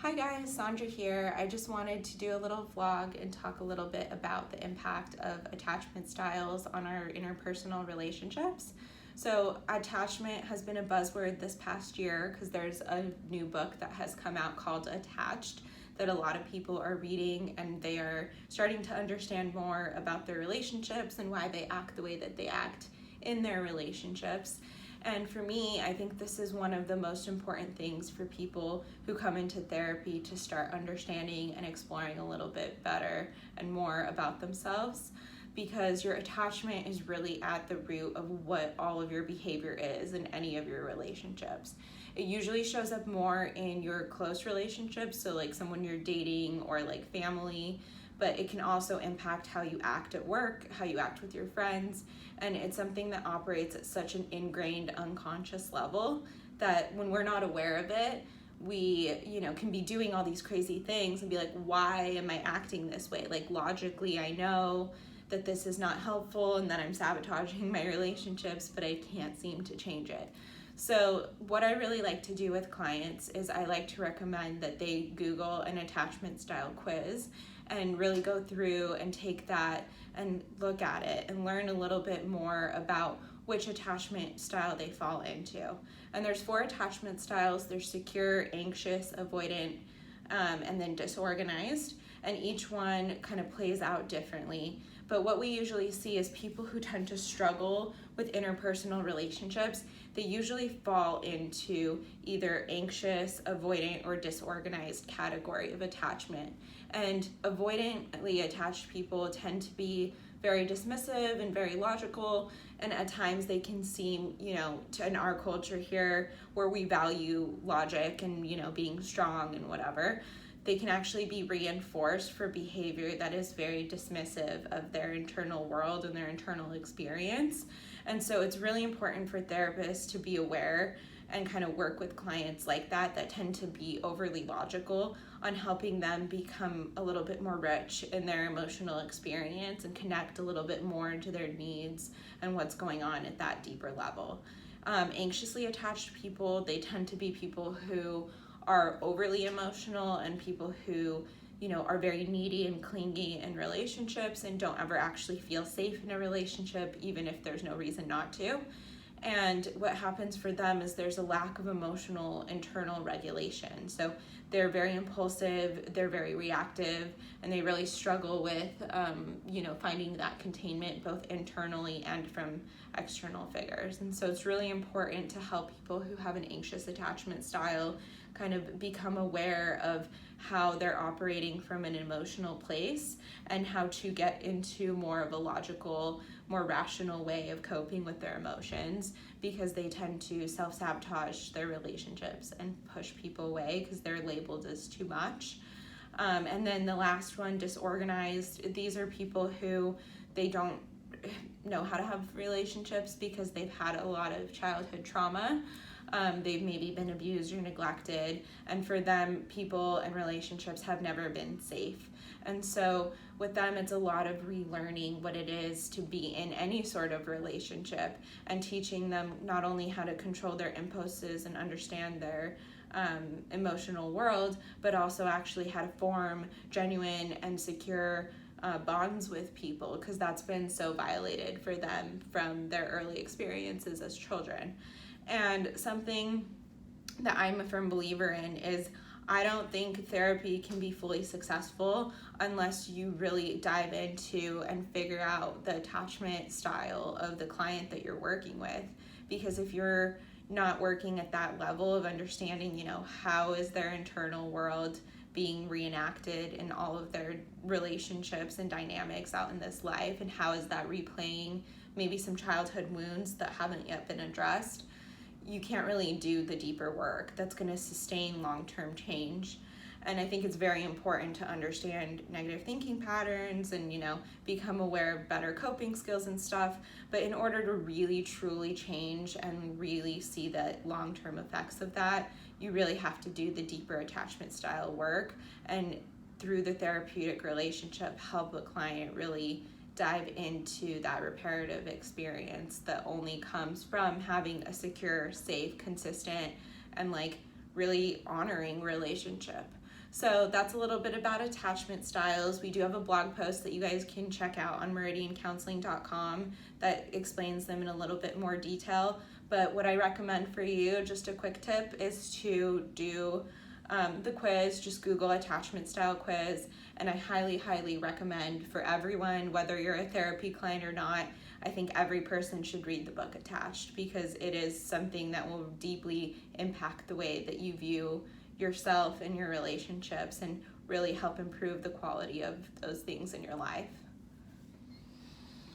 Hi guys, Sandra here. I just wanted to do a little vlog and talk a little bit about the impact of attachment styles on our interpersonal relationships. So attachment has been a buzzword this past year because there's a new book that has come out called Attached that a lot of people are reading, and they are starting to understand more about their relationships and why they act the way that they act in their relationships. And for me, I think this is one of the most important things for people who come into therapy to start understanding and exploring a little bit better and more about themselves, because your attachment is really at the root of what all of your behavior is in any of your relationships. It usually shows up more in your close relationships, so like someone you're dating or like family, but it can also impact how you act at work, how you act with your friends, and it's something that operates at such an ingrained unconscious level that when we're not aware of it, we, can be doing all these crazy things and be like, why am I acting this way? Like logically, I know that this is not helpful and that I'm sabotaging my relationships, but I can't seem to change it. So what I really like to do with clients is I like to recommend that they Google an attachment style quiz and really go through and take that and look at it and learn a little bit more about which attachment style they fall into. And there's 4 attachment styles. There's secure, anxious, avoidant, and then disorganized. And each one kind of plays out differently. But what we usually see is people who tend to struggle with interpersonal relationships, they usually fall into either anxious, avoidant, or disorganized category of attachment. And avoidantly attached people tend to be very dismissive and very logical, and at times they can seem, in our culture here where we value logic and, being strong and whatever, they can actually be reinforced for behavior that is very dismissive of their internal world and their internal experience. And so it's really important for therapists to be aware and kind of work with clients like that tend to be overly logical, on helping them become a little bit more rich in their emotional experience and connect a little bit more into their needs and what's going on at that deeper level. Anxiously attached people, they tend to be people who are overly emotional and people who, are very needy and clingy in relationships and don't ever actually feel safe in a relationship, even if there's no reason not to. And what happens for them is there's a lack of emotional internal regulation. So they're very impulsive, they're very reactive, and they really struggle with, finding that containment both internally and from external figures. And so it's really important to help people who have an anxious attachment style kind of become aware of how they're operating from an emotional place and how to get into more of a logical, more rational way of coping with their emotions, because they tend to self-sabotage their relationships and push people away because they're labeled as too much. And then the last one, disorganized. These are people who they don't know how to have relationships because they've had a lot of childhood trauma. They've maybe been abused or neglected, and for them, people and relationships have never been safe. And so with them, it's a lot of relearning what it is to be in any sort of relationship and teaching them not only how to control their impulses and understand their emotional world, but also actually how to form genuine and secure bonds with people, because that's been so violated for them from their early experiences as children. And something that I'm a firm believer in is I don't think therapy can be fully successful unless you really dive into and figure out the attachment style of the client that you're working with. Because if you're not working at that level of understanding, how is their internal world being reenacted in all of their relationships and dynamics out in this life, and how is that replaying maybe some childhood wounds that haven't yet been addressed, you can't really do the deeper work that's going to sustain long-term change. And I think it's very important to understand negative thinking patterns and, become aware of better coping skills and stuff. But in order to really, truly change and really see the long-term effects of that, you really have to do the deeper attachment style work. And through the therapeutic relationship, help a client really dive into that reparative experience that only comes from having a secure, safe, consistent, and really honoring relationship. So that's a little bit about attachment styles. We do have a blog post that you guys can check out on meridiancounseling.com that explains them in a little bit more detail. But what I recommend for you, just a quick tip, is to do the quiz. Just Google attachment style quiz, and I highly, highly recommend for everyone, whether you're a therapy client or not, I think every person should read the book Attached, because it is something that will deeply impact the way that you view yourself and your relationships and really help improve the quality of those things in your life.